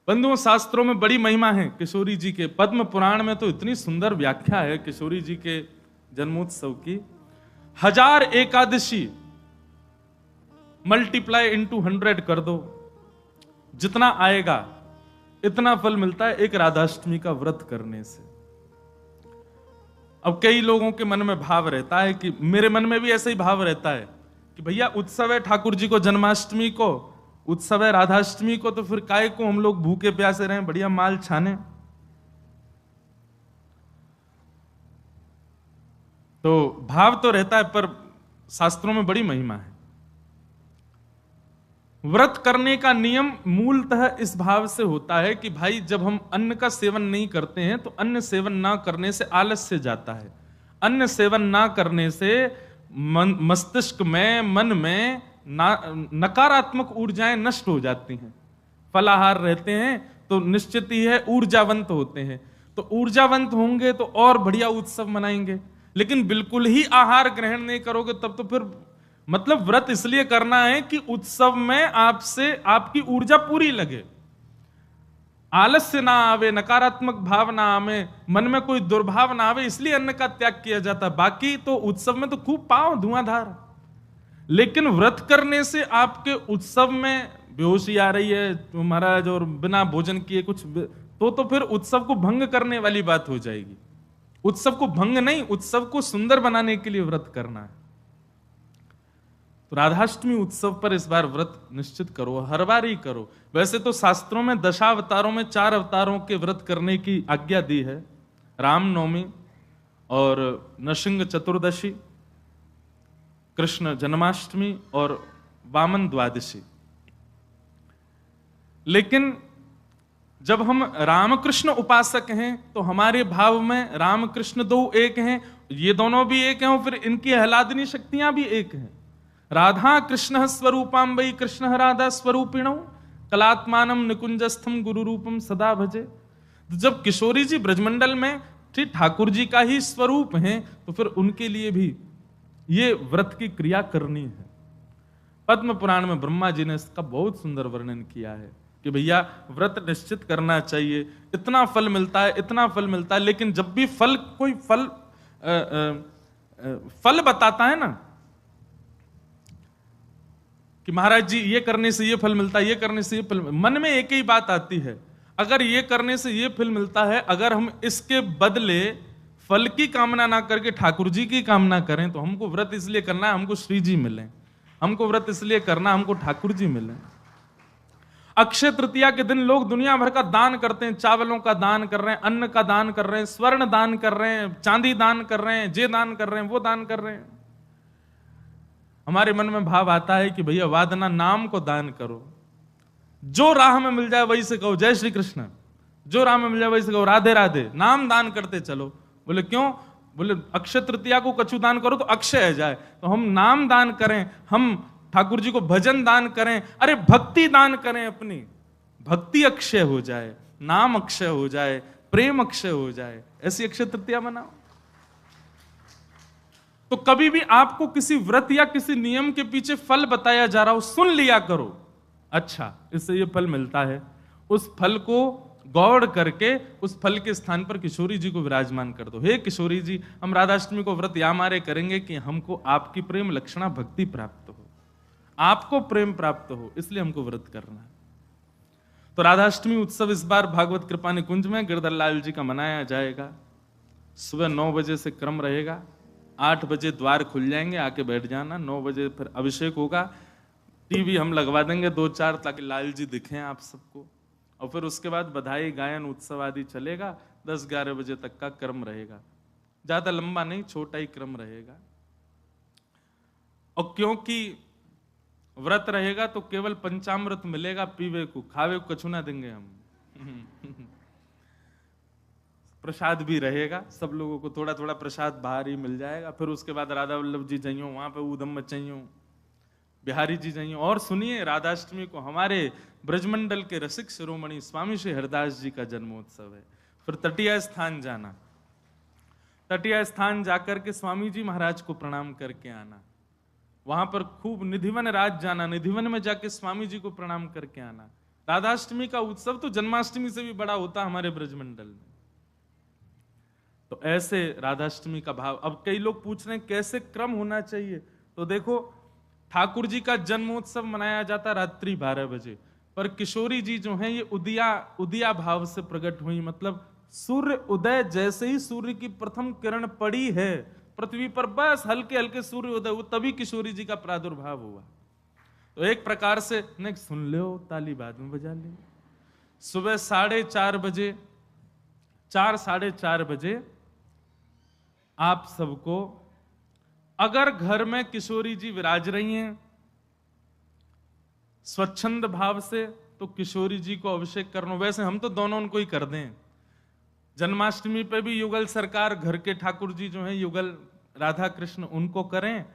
बंधुओं, शास्त्रों में बड़ी महिमा है किशोरी जी के। पद्म पुराण में तो इतनी सुंदर व्याख्या है किशोरी जी के जन्मोत्सव की। 1000 एकादशी मल्टीप्लाई इंटू 100 कर दो, जितना आएगा इतना फल मिलता है एक राधाष्टमी का व्रत करने से। अब कई लोगों के मन में भाव रहता है कि मेरे मन में भी ऐसा ही भाव रहता है कि भैया उत्सव है ठाकुर जी को जन्माष्टमी को, उत्सव है राधाष्टमी को, तो फिर काहे को हम लोग भूखे प्यासे रहें, बढ़िया माल छाने। तो भाव तो रहता है, पर शास्त्रों में बड़ी महिमा है। व्रत करने का नियम मूलतः इस भाव से होता है कि भाई जब हम अन्न का सेवन नहीं करते हैं तो अन्न सेवन ना करने से आलस्य जाता है। अन्न सेवन ना करने से मस्तिष्क में, मन में नकारात्मक ऊर्जाएं नष्ट हो जाती हैं। फलाहार रहते हैं तो निश्चित ही है ऊर्जावंत होते हैं, तो ऊर्जावंत होंगे तो और बढ़िया उत्सव मनाएंगे। लेकिन बिल्कुल ही आहार ग्रहण नहीं करोगे तब तो फिर मतलब व्रत इसलिए करना है कि उत्सव में आपसे आपकी ऊर्जा पूरी लगे, आलस्य ना आवे, नकारात्मक भाव ना आवे, मन में कोई दुर्भाव ना आवे, इसलिए अन्न का त्याग किया जाता है। बाकी तो उत्सव में तो खूब पाओ धुआंधार, लेकिन व्रत करने से आपके उत्सव में बेहोशी आ रही है तो महाराज, और बिना भोजन किए कुछ तो फिर उत्सव को भंग करने वाली बात हो जाएगी। उत्सव को भंग नहीं, उत्सव को सुंदर बनाने के लिए व्रत करना है। तो राधाष्टमी उत्सव पर इस बार व्रत निश्चित करो, हर बार ही करो। वैसे तो शास्त्रों में दशावतारों में 4 अवतारों के व्रत करने की आज्ञा दी है, रामनवमी और नृसिंह चतुर्दशी, कृष्ण जन्माष्टमी और वामन द्वादशी। लेकिन जब हम रामकृष्ण उपासक हैं तो हमारे भाव में रामकृष्ण दो एक हैं, ये दोनों भी एक हैं, और फिर इनकी आह्लादनी शक्तियां भी एक हैं। राधा कृष्ण स्वरूपाम वही कृष्ण राधा स्वरूपिणो कलात्मानम निकुंजस्थम गुरु रूपम सदा भजे। तो जब किशोरी जी ब्रजमंडल में ठीक ठाकुर जी का ही स्वरूप हैं तो फिर उनके लिए भी ये व्रत की क्रिया करनी है। पद्म पुराण में ब्रह्मा जी ने इसका बहुत सुंदर वर्णन किया है कि भैया व्रत निश्चित करना चाहिए, इतना फल मिलता है, इतना फल मिलता है। लेकिन जब भी फल कोई फल बताता है ना कि महाराज जी ये करने से ये फल मिलता है, ये करने से ये फल, मन में एक ही बात आती है, अगर ये करने से ये फल मिलता है, अगर हम इसके बदले फल की कामना ना करके ठाकुर जी की कामना करें तो हमको व्रत इसलिए करना है हमको श्री जी मिले, हमको व्रत इसलिए करना हमको ठाकुर जी मिले। अक्षय तृतीया के दिन लोग दुनिया भर का दान करते हैं, चावलों का दान कर रहे हैं, अन्न का दान कर रहे हैं, स्वर्ण दान कर रहे हैं, चांदी दान कर रहे हैं, जे दान कर रहे हैं, वो दान कर रहे हैं। हमारे मन में भाव आता है कि भैया वादना नाम को दान करो, जो राह में मिल जाए वही से कहो जय श्री कृष्ण, जो राह में मिल जाए वही से कहो राधे राधे, नाम दान करते चलो। बोले क्यों? बोले अक्षय तृतीया को कछु दान करो तो अक्षय है जाए, तो हम नाम दान करें, हम ठाकुर जी को भजन दान करें, अरे भक्ति दान करें, अपनी भक्ति अक्षय हो जाए, नाम अक्षय हो जाए, प्रेम अक्षय हो जाए, ऐसी अक्षय तृतीया मनाओ। तो कभी भी आपको किसी व्रत या किसी नियम के पीछे फल बताया जा रहा हो, सुन लिया करो, अच्छा इससे ये फल मिलता है, उस फल को गौड़ करके उस फल के स्थान पर किशोरी जी को विराजमान कर दो। हे किशोरी जी, हम राधाष्टमी को व्रत या मारे करेंगे कि हमको आपकी प्रेम लक्षणा भक्ति प्राप्त हो, आपको प्रेम प्राप्त हो, इसलिए हमको व्रत करना है। तो राधाष्टमी उत्सव इस बार भागवत कृपा निकुंज में गिरधर लाल जी का मनाया जाएगा। सुबह 9 बजे से क्रम रहेगा, 8 बजे द्वार खुल जाएंगे, आके बैठ जाना। 9 बजे फिर अभिषेक होगा, टीवी हम लगवा देंगे 2-4 ताकि लाल जी दिखें आप सबको, और फिर उसके बाद बधाई गायन उत्सव आदि चलेगा। 10-11 बजे तक का क्रम रहेगा, ज्यादा लंबा नहीं, छोटा ही क्रम रहेगा। और क्योंकि व्रत रहेगा तो केवल पंचामृत मिलेगा पीवे को, खावे को कछु ना देंगे हम। प्रसाद भी रहेगा, सब लोगों को थोड़ा थोड़ा प्रसाद बाहर ही मिल जाएगा। फिर उसके बाद राधा वल्लभ जी जाइयो, वहां पे ऊधम मचाइयो, बिहारी जी जाइयो। और सुनिए, राधाष्टमी को हमारे ब्रजमंडल के रसिक शिरोमणि स्वामी श्री हरिदास जी का जन्मोत्सव है। फिर तटीय स्थान जाना, तटीय स्थान जाकर के स्वामी जी महाराज को प्रणाम करके आना। वहां पर खूब निधिवन राज जाना, निधिवन में जाके स्वामी जी को प्रणाम करके आना। राधाष्टमी का उत्सव तो जन्माष्टमी से भी बड़ा होता हमारे ब्रजमंडल में। तो ऐसे राधाष्टमी का भाव। अब कई लोग पूछ रहे हैं कैसे क्रम होना चाहिए, तो देखो ठाकुर जी का जन्मोत्सव मनाया जाता रात्रि 12 बजे, पर किशोरी जी जो हैं ये उदिया भाव से प्रकट हुई। मतलब सूर्य उदय, जैसे ही सूर्य की प्रथम किरण पड़ी है पृथ्वी पर, बस हल्के हल्के सूर्य उदय हुए, तभी किशोरी जी का प्रादुर्भाव हुआ। तो एक प्रकार से नहीं, सुन लो ताली बाद में बजा ले। सुबह 4:30 बजे, 4-4:30 बजे आप सबको, अगर घर में किशोरी जी विराज रही हैं स्वच्छंद भाव से, तो किशोरी जी को अभिषेक करना। वैसे हम तो दोनों उनको ही कर दें। जन्माष्टमी पे भी युगल सरकार, घर के ठाकुर जी जो हैं युगल राधा कृष्ण, उनको करें,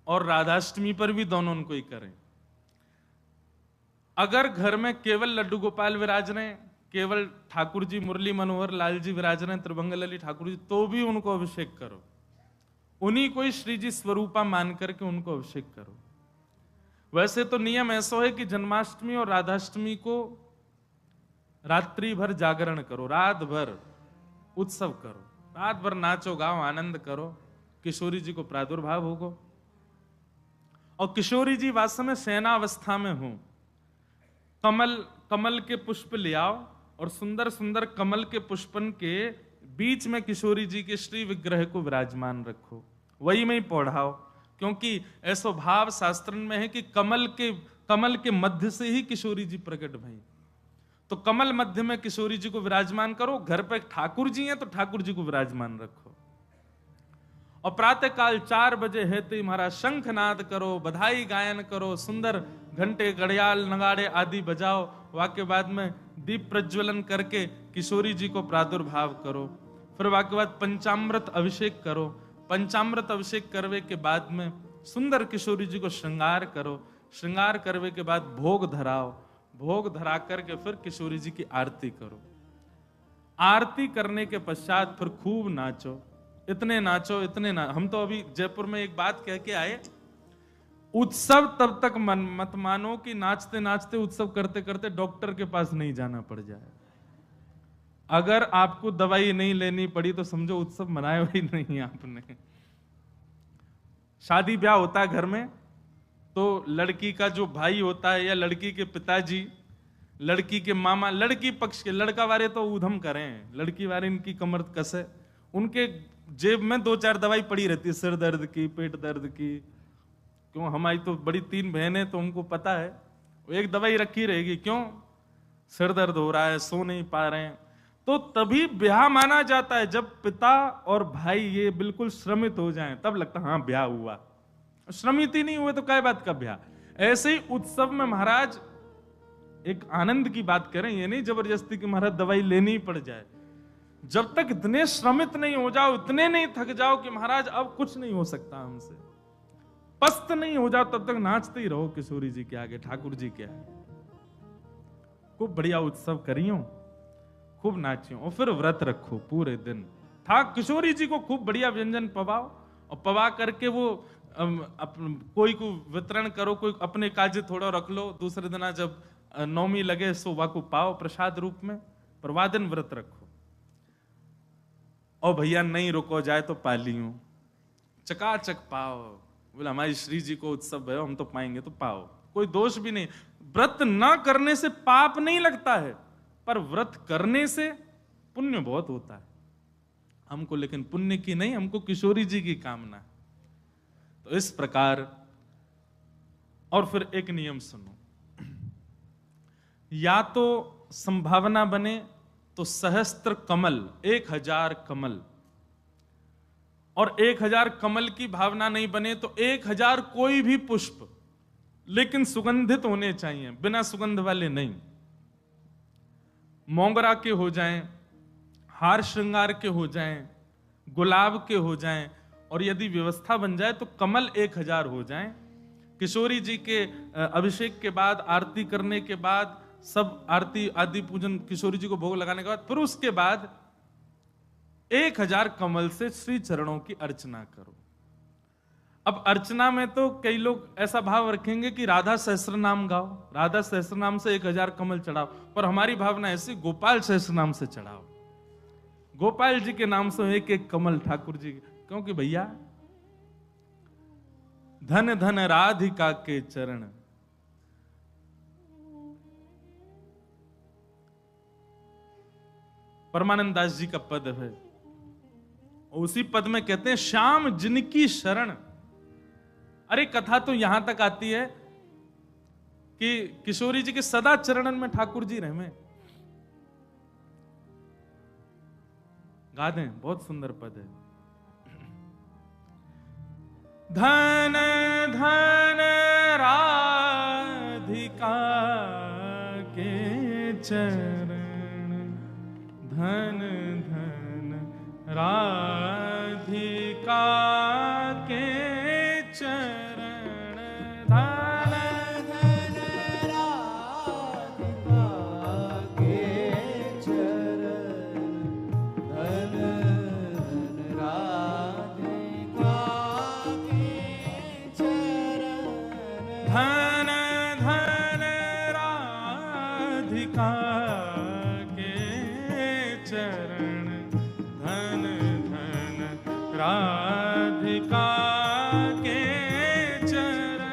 और राधाष्टमी पर भी दोनों उनको ही करें। अगर घर में केवल लड्डू गोपाल विराज रहे हैं, केवल ठाकुर जी मुरली मनोहर लाल जी विराज रहे हैं, त्रिभंगलली ठाकुर जी, तो भी उनको अभिषेक करो। उन्हीं को ही श्री जी स्वरूपा मान करके उनको अभिषेक करो। वैसे तो नियम ऐसा है कि जन्माष्टमी और राधाष्टमी को रात्रि भर जागरण करो, रात भर उत्सव करो, रात भर नाचो गाओ आनंद करो, किशोरी जी को प्रादुर्भाव होगा। और किशोरी जी वास्तव में शयनावस्था में हो, कमल के पुष्प ले आओ और सुंदर सुंदर कमल के पुष्पन के बीच में किशोरी जी के श्री विग्रह को विराजमान रखो, वही में ही पौढ़ाओ। क्योंकि ऐसा भाव शास्त्र में है कि कमल के मध्य से ही किशोरी जी प्रकट भई। तो कमल मध्य में किशोरी जी को विराजमान करो। घर पे ठाकुर जी हैं तो ठाकुर जी को विराजमान रखो। और प्रातः काल 4 बजे है तो हमारा शंखनाद करो, बधाई गायन करो, सुंदर घंटे घड़ियाल नगाड़े आदि बजाओ। वाक्य बाद में दीप प्रज्वलन करके किशोरी जी को प्रादुर्भाव करो। फिर वाक्य बाद पंचामृत अभिषेक करो। पंचामृत अभिषेक करवे के बाद में सुंदर किशोरी जी को श्रृंगार करो। श्रृंगार करवे के बाद भोग धराओ। भोग धरा करके फिर किशोरी जी की आरती करो। आरती करने के पश्चात फिर खूब नाचो, इतने नाचो इतने हम तो अभी जयपुर में एक बात कह के आए, उत्सव तब तक मत मानो कि नाचते नाचते उत्सव करते करते डॉक्टर के पास नहीं जाना पड़ जाए। अगर आपको दवाई नहीं लेनी पड़ी तो समझो उत्सव मनाया ही नहीं आपने। शादी ब्याह होता है घर में, तो लड़की का जो भाई होता है या लड़की के पिताजी, लड़की के मामा, लड़की पक्ष के, लड़का वाले तो ऊधम करें, लड़की वाले इनकी कमर कसे, उनके जेब में 2-4 दवाई पड़ी रहती है, सिर दर्द की, पेट दर्द की। क्यों, हमारी तो बड़ी 3 बहनें, तो उनको पता है एक दवाई रखी रहेगी। क्यों, सिर दर्द हो रहा है, सो नहीं पा रहे हैं। तो तभी ब्याह माना जाता है जब पिता और भाई ये बिल्कुल श्रमित हो जाएं, तब लगता है हाँ ब्याह हुआ। श्रमित ही नहीं हुए तो क्या बात का ब्याह। ऐसे ही उत्सव में महाराज एक आनंद की बात करें, ये नहीं जबरदस्ती कि महाराज दवाई लेनी ही पड़ जाए। जब तक इतने श्रमित नहीं हो जाओ, इतने नहीं थक जाओ कि महाराज अब कुछ नहीं हो सकता हमसे, पस्त नहीं हो जाओ, तब तक नाचते ही रहो किशोरी जी के आगे, ठाकुर जी के आगे। खूब बढ़िया उत्सव करियो, खूब नाचियो, और फिर व्रत रखो पूरे दिन। किशोरी जी को खूब बढ़िया व्यंजन पवाओ, और पवा करके वो कोई को वितरण करो, कोई अपने काजे थोड़ा रख लो, दूसरे दिन जब नौमी लगे सो वाको पाओ प्रसाद रूप में। पर वाह दिन व्रत रखो। और भैया नहीं रुको जाए तो पालियो, चकाचक पाओ। बोले हमारी श्री जी को उत्सव है, हम तो पाएंगे तो पाओ, कोई दोष भी नहीं। व्रत ना करने से पाप नहीं लगता है, पर व्रत करने से पुण्य बहुत होता है हमको, लेकिन पुण्य की नहीं, हमको किशोरी जी की कामना। तो इस प्रकार। और फिर एक नियम सुनो, या तो संभावना बने तो सहस्त्र कमल, 1000 कमल, और 1000 कमल की भावना नहीं बने तो 1000 कोई भी पुष्प, लेकिन सुगंधित होने चाहिए, बिना सुगंध वाले नहीं। मोगरा के हो जाएं, हार श्रृंगार के हो जाएं, गुलाब के हो जाएं, और यदि व्यवस्था बन जाए तो कमल 1000 हो जाएं। किशोरी जी के अभिषेक के बाद, आरती करने के बाद, सब आरती आदि पूजन किशोरी जी को भोग लगाने के बाद, फिर उसके बाद 1000 कमल से श्री चरणों की अर्चना करो। अब अर्चना में तो कई लोग ऐसा भाव रखेंगे कि राधा सहस्त्र नाम गाओ, राधा सहस्त्र नाम से 1000 कमल चढ़ाओ, पर हमारी भावना ऐसी, गोपाल सहस्त्र नाम से चढ़ाओ, गोपाल जी के नाम से एक एक कमल ठाकुर जी, क्योंकि भैया धन धन राधिका के चरण, परमानंद दास जी का पद है, उसी पद में कहते हैं श्याम जिनकी शरण। अरे कथा तो यहां तक आती है कि किशोरी जी के सदा चरणन में ठाकुर जी रहे। गा दें, बहुत सुंदर पद है। धन धन राधिका के चरण, धन धन राधिका के चरण, धन धन राधिका के चरण, धन धन राधिका के चरण, धन धन राधिका के चरण, धन धन राधिका के चरण,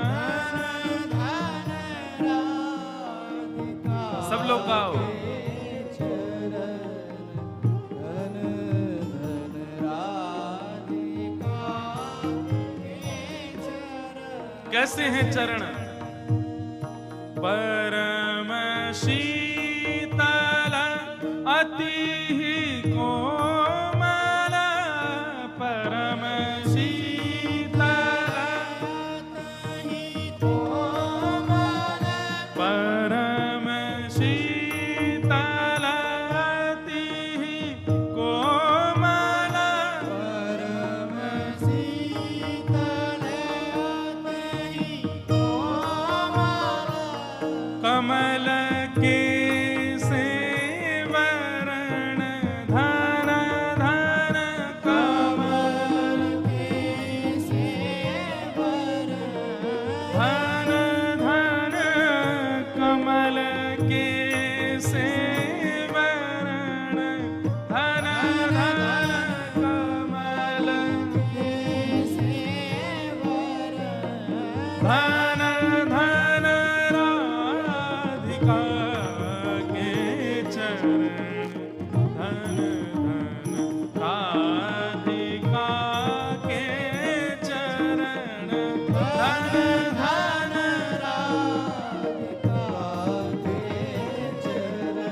धन राधिका। सब लोग गाओ। धन धन राधिका के चरण। कैसे हैं चरण? परम शीतल अति कोमल, परम शीतल अति कोमल, परम शीतल अति कोमल, परम शीतल अति कोमल, कमल के सेवरण, धन धन कमल के सेवरण, धन धन कमल के सेवरण, धन धन कमल के सेवरण, धन धन राधिका के चरण, धन धन राधिका के चरण, धन धन राधिका के चरण,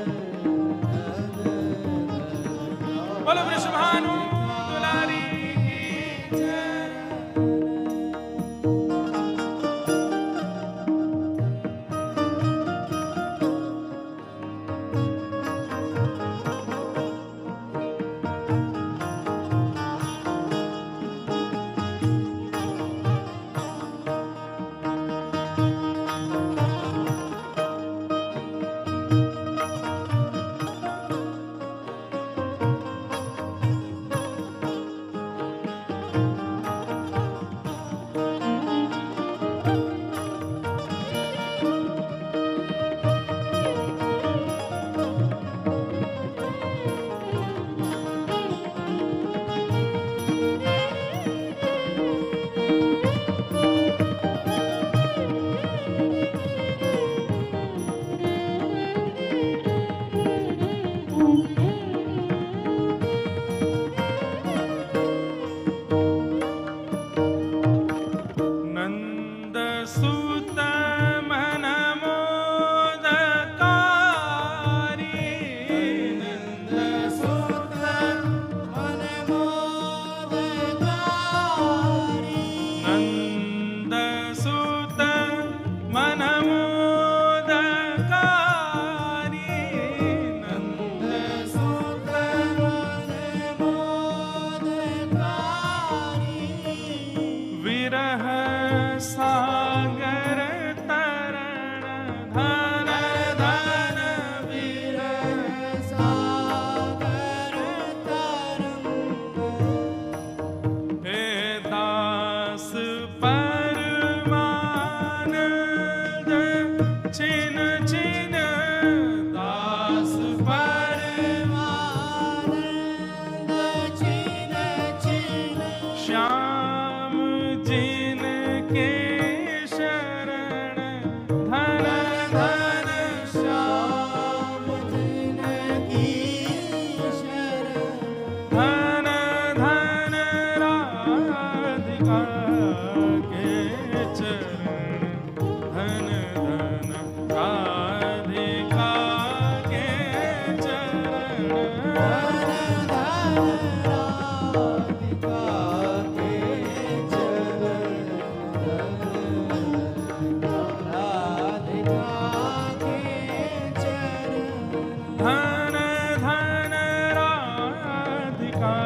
धन धन राधिका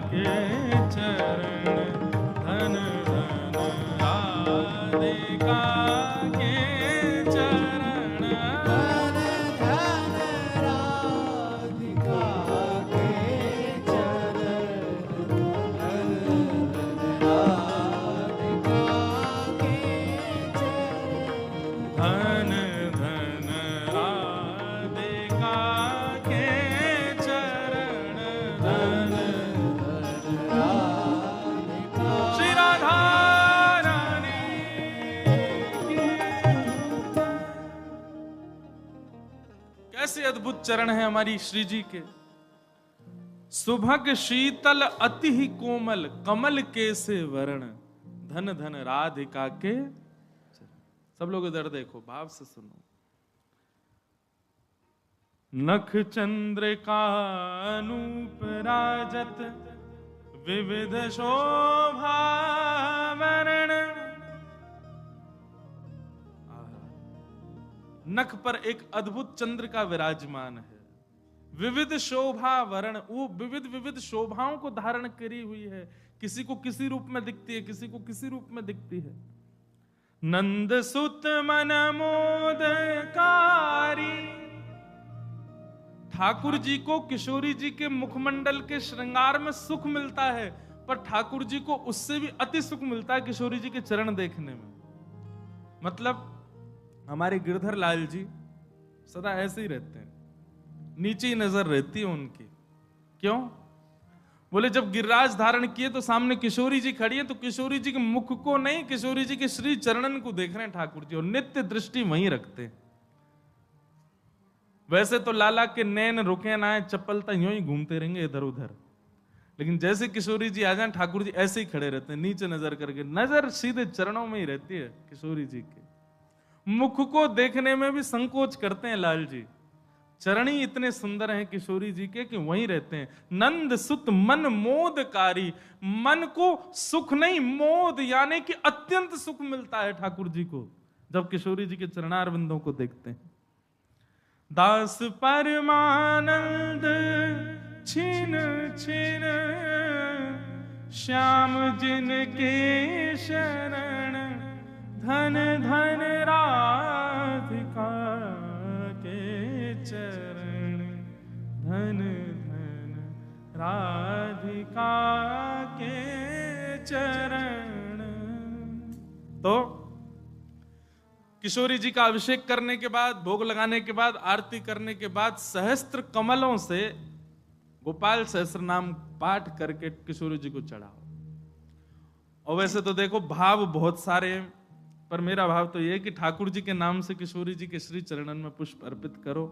के चरण, धन धन राधिका के चरण, धन धन राधिका के चरण, धन धन राधिका के चरण, धन धन राधिका के चरण, धन श्री राधा रानी की। कैसे अद्भुत चरण है हमारी श्री जी के। सुभग शीतल अति ही कोमल, कमल के से वर्ण, धन धन राधिका के चरण। सब लोग इधर देखो, भाव से सुनो। नख चंद्रिका अनूप राजत, विविध शोभा वर्ण। नख पर एक अद्भुत चंद्र का विराजमान है, विविध शोभा वर्ण, वो विविध विविध शोभाओं को धारण करी हुई है। किसी को किसी रूप में दिखती है, किसी को किसी रूप में दिखती है। नंद सुत मन मोदकारी, ठाकुर जी को किशोरी जी के मुखमंडल के श्रृंगार में सुख मिलता है, पर ठाकुर जी को उससे भी अति सुख मिलता है किशोरी जी के चरण देखने में। मतलब हमारे गिरधर लाल जी सदा ऐसे ही रहते हैं, नीचे ही नजर रहती है उनकी। क्यों? बोले जब गिरिराज धारण किए तो सामने किशोरी जी खड़ी है, तो किशोरी जी के मुख को नहीं, किशोरी जी के श्री चरणन को देख रहे हैं ठाकुर जी, और नित्य दृष्टि वहीं रखते हैं। वैसे तो लाला के नैन रुके ना है, चप्पलता यूं ही घूमते रहेंगे इधर उधर, लेकिन जैसे किशोरी जी आ जाए ठाकुर जी ऐसे ही खड़े रहते हैं, नीचे नजर करके, नजर सीधे चरणों में ही रहती है किशोरी जी के। मुख को देखने में भी संकोच करते हैं लाल जी, चरण ही इतने सुंदर हैं किशोरी जी के कि वहीं रहते हैं। नंद सुत मन मोदकारी, मन को सुख नहीं मोद यानी कि अत्यंत सुख मिलता है ठाकुर जी को जब किशोरी जी के चरणारविंदों को देखते हैं। दास परमानंद छिन छिन, श्याम जिनके शरण, धन धन राधिका के चरण, धन धन राधिका के चरण। तो किशोरी जी का अभिषेक करने के बाद, भोग लगाने के बाद, आरती करने के बाद सहस्त्र कमलों से गोपाल सहस्त्र नाम पाठ करके किशोरी जी को चढ़ाओ। और वैसे तो देखो भाव बहुत सारे हैं, पर मेरा भाव तो यह है कि ठाकुर जी के नाम से किशोरी जी के श्री चरणन में पुष्प अर्पित करो।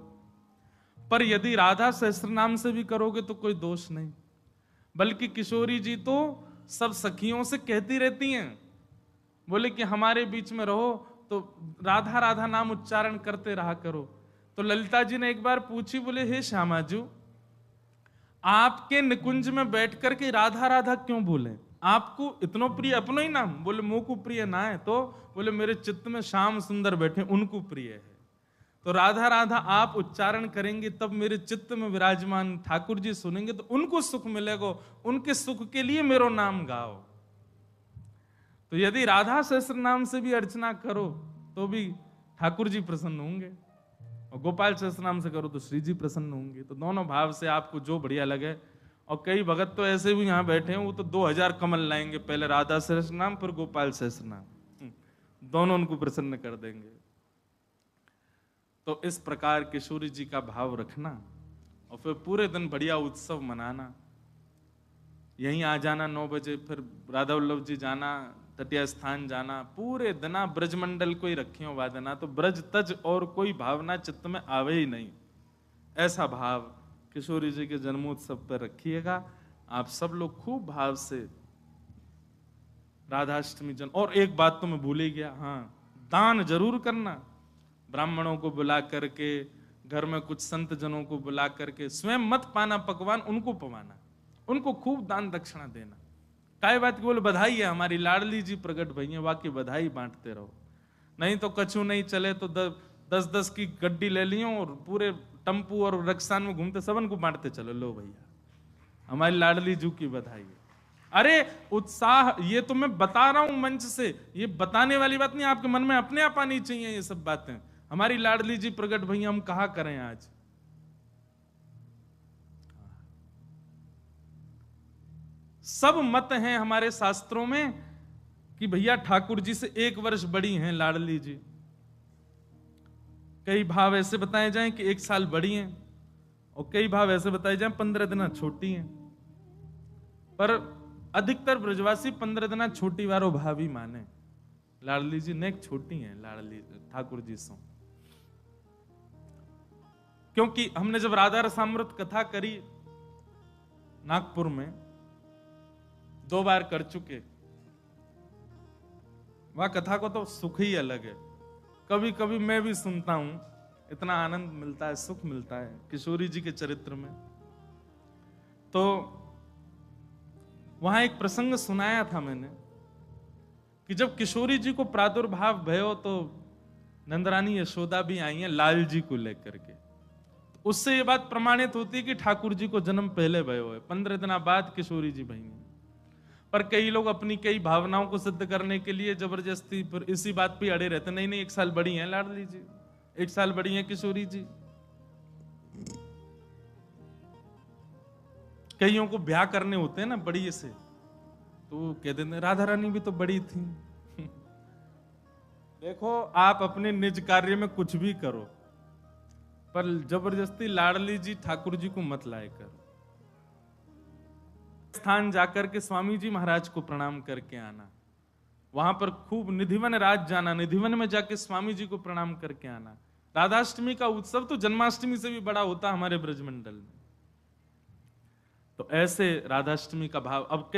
पर यदि राधा सहस्त्र नाम से भी करोगे तो कोई दोष नहीं, बल्कि किशोरी जी तो सब सखियों से कहती रहती हैं, बोले कि हमारे बीच में रहो तो राधा राधा नाम उच्चारण करते रहा करो। तो ललिता जी ने एक बार पूछी, बोले हे श्यामाजू, आपके निकुंज में बैठ करके राधा राधा क्यों बोले? आपको इतनो प्रिय अपनो ही नाम? बोले मुंह को प्रिय ना है, तो बोले मेरे चित्त में श्याम सुंदर बैठे उनको प्रिय है। तो राधा राधा आप उच्चारण करेंगे तब मेरे चित्त में विराजमान ठाकुर जी सुनेंगे तो उनको सुख मिलेगा, उनके सुख के लिए मेरो नाम गाओ। तो यदि राधा सहस्त्र नाम से भी अर्चना करो तो भी ठाकुर जी प्रसन्न होंगे, और गोपाल सहस्त्र नाम से करो तो श्री जी प्रसन्न होंगे। तो दोनों भाव से आपको जो बढ़िया लगे। और कई भगत तो ऐसे भी यहाँ बैठे हैं, वो तो 2000 कमल लाएंगे, पहले राधा सहस्त्र नाम फिर गोपाल सहस्त्र नाम, दोनों उनको प्रसन्न कर देंगे। तो इस प्रकार किशोरी जी का भाव रखना और फिर पूरे दिन बढ़िया उत्सव मनाना। यहीं आ जाना 9 बजे, फिर राधा वल्लभ जी जाना, तटिया स्थान जाना, पूरे दिना ब्रजमंडल को ही रखियो वादना, तो ब्रज तज और कोई भावना चित्त में आवे ही नहीं। ऐसा भाव किशोरी जी के जन्मोत्सव पर रखिएगा। आप सब लोग खूब भाव से राधाष्टमी जन। और एक बात तो मैं भूल ही गया, हाँ, दान जरूर करना। ब्राह्मणों को बुला करके, घर में कुछ संत जनों को बुला करके, स्वयं मत पाना पकवान, उनको पवाना, उनको खूब दान दक्षिणा देना। काय बात की? बोले बधाई है, हमारी लाडली जी प्रकट भई है, वाकई बधाई बांटते रहो। नहीं तो कछु नहीं चले तो 10-10 की गड्डी ले लियो और पूरे टम्पू और रक्सान में घूमते, सबन को बांटते चलो, लो भैया हमारी लाडली जू की बधाई है। अरे उत्साह, ये तो मैं बता रहा हूं मंच से, ये बताने वाली बात नहीं, आपके मन में अपने आप आनी चाहिए ये सब बातें। हमारी लाडली जी प्रगट भैया, हम कहा करें आज। सब मत हैं हमारे शास्त्रों में कि भैया ठाकुर जी से 1 वर्ष बड़ी हैं लाडली जी। कई भाव ऐसे बताए जाएं कि 1 साल बड़ी हैं, और कई भाव ऐसे बताए जाएं 15 दिन छोटी हैं। पर अधिकतर ब्रजवासी 15 दिन छोटी वारो भाभी माने। लाडली जी नेक छोटी हैं लाडली ठाकुर जी सो, क्योंकि हमने जब राधा रसामृत कथा करी नागपुर में, 2 बार कर चुके, वह कथा को तो सुख ही अलग है। कभी कभी मैं भी सुनता हूं, इतना आनंद मिलता है, सुख मिलता है किशोरी जी के चरित्र में। तो वहां एक प्रसंग सुनाया था मैंने कि जब किशोरी जी को प्रादुर्भाव भयो तो नंदरानी यशोदा भी आई हैं लाल जी को लेकर के। तो उससे ये बात प्रमाणित होती है कि ठाकुर जी को जन्म पहले भयो है, 15 दिन बाद किशोरी जी भई हैं। पर कई लोग अपनी कई भावनाओं को सिद्ध करने के लिए जबरदस्ती फिर इसी बात पे अड़े रहते, नहीं नहीं 1 साल बड़ी हैं लाडली जी, 1 साल बड़ी हैं किशोरी जी। कईयों को ब्याह करने होते हैं ना बड़ी से, तो कह देते राधा रानी भी तो बड़ी थी। देखो आप अपने निज कार्य में कुछ भी करो, पर जबरदस्ती लाडली जी ठाकुर जी को मत लाए करो। स्थान जाकर के स्वामी जी महाराज को प्रणाम करके आना, वहां पर खूब निधिवन राज जाना, निधिवन में जाके स्वामी जी को प्रणाम करके आना। राधाष्टमी का उत्सव तो जन्माष्टमी से भी बड़ा होता हमारे ब्रजमंडल में। तो ऐसे राधाष्टमी का भाव अब